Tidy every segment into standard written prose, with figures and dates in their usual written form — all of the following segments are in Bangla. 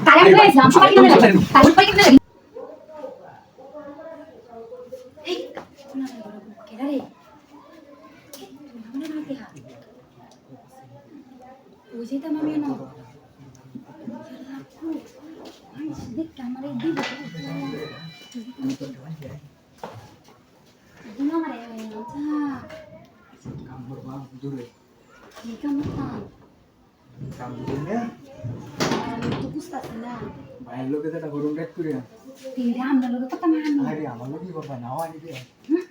তাই আমি বলেছিলাম সবাই কিনে নেবে তাই সবাই কিনে নেবে এই না কেডা রে মনে না দেহা ওই যেটা মামি না আই দেখ ক্যামেরা দিব দিন আমারে আচ্ছা কাম করবা দূরে কি কাম করতাম কাম দিলে তো বুঝতাছ না বাইরের লোকে যেটা গরম রেট করে তিরে আমরা লোক কত মান আরে আমার লোকই করবা নাও আনি দে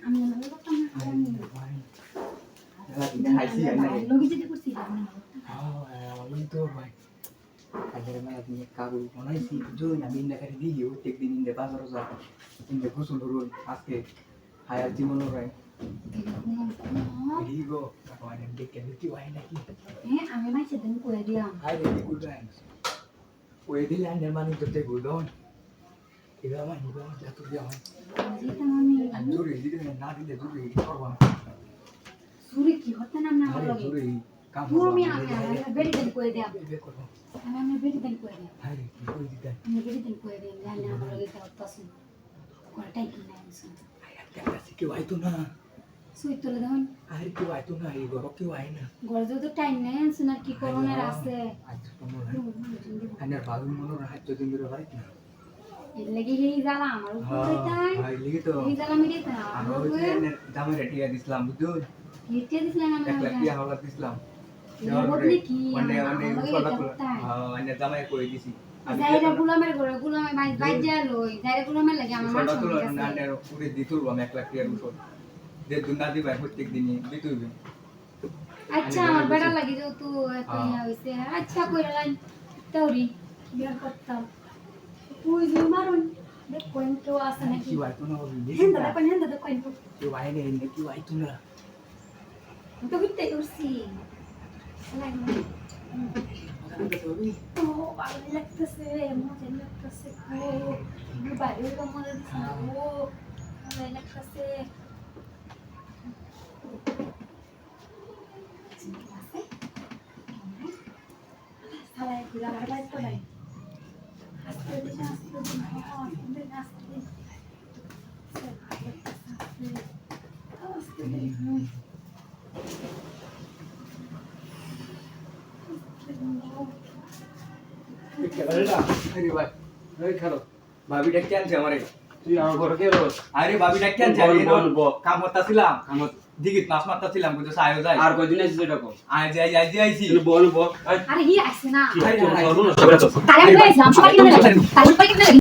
আমি লোক কত মান ভাই খাইছি না লোক যেতে করছি আমি আমার লোক তো ভাই কাজের মেলা দিয়ে কাগজ বানাইছি জোই আমি ইন্ডা কাটি দিই প্রত্যেকদিন ইন্ডা বাজার যা ইন্ডা গোসল করুন আজকে হায়ার জীবন রাই রিগো কাকওয়ানে দেখে কি হয় নাকি আমি নাই সেদিন কই দিলাম হাই রে গুড টাইমস ওই দিন আন্ডার মানি করতে গুডন এবার আমার যত দিয়া হয় যেটা আমি জোরে দিতে না দিলে জোরে করবা সুরি কি হতে না না আরে লাগে জোরে কাম তুমি আমি বেরি দেন কই দিলাম বে করো আমি বেরি দেন কই দিলাম হাই রে কি কই দিতে আমি বেরি দেন কই দিলাম জানি আমার লাগে তো তসু কোনটাই কি নাই শুন আরে কেমন আছে কেউ আইতো না সুই তুলে দাও আরে কেউ আইতো না এই গরম কেউ আই না গরজে তো টাইম নাই শুন আর কি করোনার আছে আচ্ছা তোমার আন্ডার ভাবি মনে রাত দিন ধরে বাড়ি না এর লাগি হেই জালা আমার উপরে তাই ভাই লিখি তো হেই জালা মিরে তা আমরা ওই যে দামে রেটিয়া দিছিলাম বুঝছো হেটে দিছিলাম আমি 1 লাখ টাকা হলা দিছিলাম বদলে কি মানে উপরটা মানে দামে কই দিছি যাইরা গুলামের ঘরে গুলামে বাইর যা লই যাইরা গুলামের লাগে আমার ছোট মাছ তুলো আছে নানের পুরে দিতুর আমি 1 লাখ টাকার উপর যে দুনা দিবা প্রত্যেক দিনই দিতুইবে আচ্ছা আমার বেড়া লাগি যে তো এত ইয়া হইছে আচ্ছা কইরা লাইন তাওরি বিয়ার করতাম তুই যে মারুন দেখ কোন তো আছে নাকি কি আইতো না বলি হেন্দা দে কোন তো কেউ আই নেই কি আইতো না তো বিতে উরছি লাইন ও ভালো লাগতেছে মজা লাগতেছে ও বাইরে মজা দিছে ও ভালো লাগতেছে সালাই গুলা বাড়াই তো নাই আস্তে দিন আরে ভাই ওই খালো ভাবি ডাকতে আনছে আমারে তুই আমার ঘরে কে রোজ আরে ভাবি ডাকতে আনছে কাম করতেছিলাম দিগিত মাছ মারতেছিলাম কিন্তু আয়ো যায় আর কয়দিন আইছিস এটা কো আইছি তুই বল আরে হি আসছে না আরে তাই আমি বলেছিলাম সবাই কিনে নেবে তাই সবাই কিনে নেবে